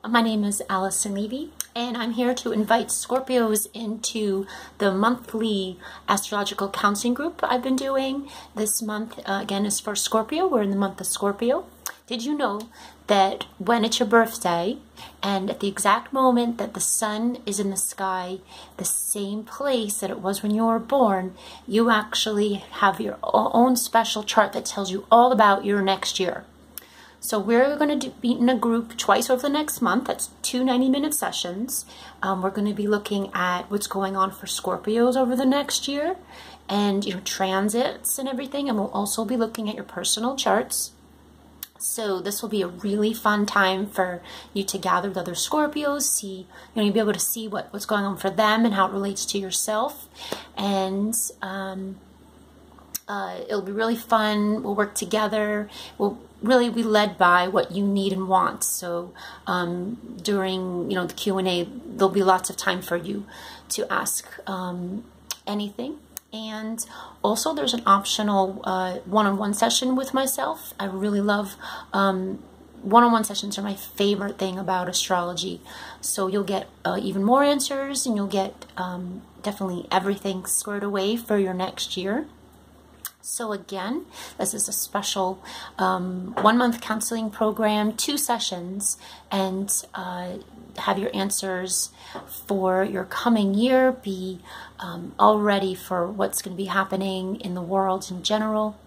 My name is Alison and I'm here to invite Scorpios into the monthly astrological counseling group I've been doing. This month, again, is for Scorpio. We're in the month of Scorpio. Did you know that when it's your birthday and at the exact moment that the sun is in the sky, the same place that it was when you were born, you actually have your own special chart that tells you all about your next year? So we're going to be in a group twice over the next month. That's 2 90-minute sessions. We're going to be looking at what's going on for Scorpios over the next year and transits and everything. And we'll also be looking at your personal charts. So this will be a really fun time for you to gather with other Scorpios, you'll be able to see what's going on for them and how it relates to yourself. And it'll be really fun. We'll work together. We'll really be led by what you need and want. So during the Q&A, there'll be lots of time for you to ask anything. And also there's an optional one-on-one session with myself. I really love one-on-one sessions are my favorite thing about astrology. So you'll get even more answers, and you'll get definitely everything squared away for your next year. So again, this is a special 1-month counseling program, 2 sessions, and have your answers for your coming year be all ready for what's going to be happening in the world in general.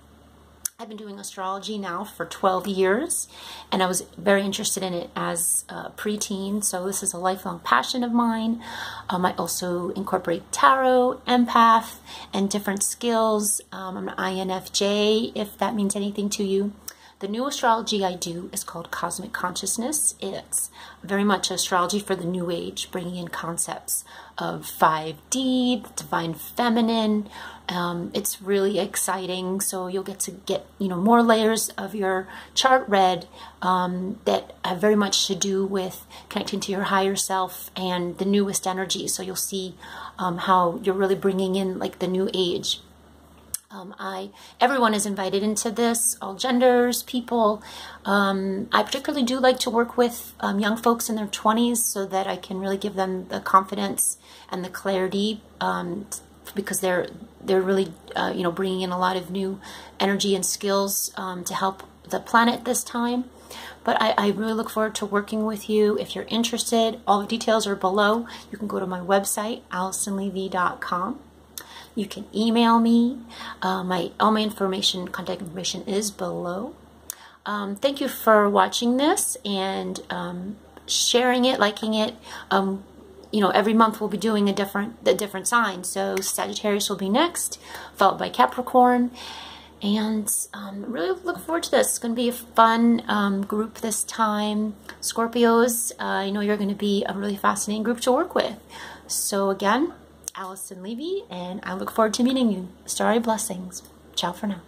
I've been doing astrology now for 12 years, and I was very interested in it as a preteen, so this is a lifelong passion of mine. I also incorporate tarot, empath, and different skills. I'm an INFJ, if that means anything to you. The new astrology I do is called Cosmic Consciousness. It's very much astrology for the new age, bringing in concepts of 5D, the divine feminine. It's really exciting. So you'll get more layers of your chart read that have very much to do with connecting to your higher self and the newest energy. So you'll see how you're really bringing in like the new age. Everyone is invited into this, all genders, people. I particularly do like to work with young folks in their 20s so that I can really give them the confidence and the clarity because they're really bringing in a lot of new energy and skills to help the planet this time. But I really look forward to working with you. If you're interested, all the details are below. You can go to my website, AlisonLevy.com. You can email me. All my contact information is below. Thank you for watching this and sharing it, liking it. Every month we'll be doing a different sign. So Sagittarius will be next, followed by Capricorn. And really look forward to this. It's going to be a fun group this time. Scorpios, I know you're going to be a really fascinating group to work with. So again, Alison Levy, and I look forward to meeting you. Starry blessings. Ciao for now.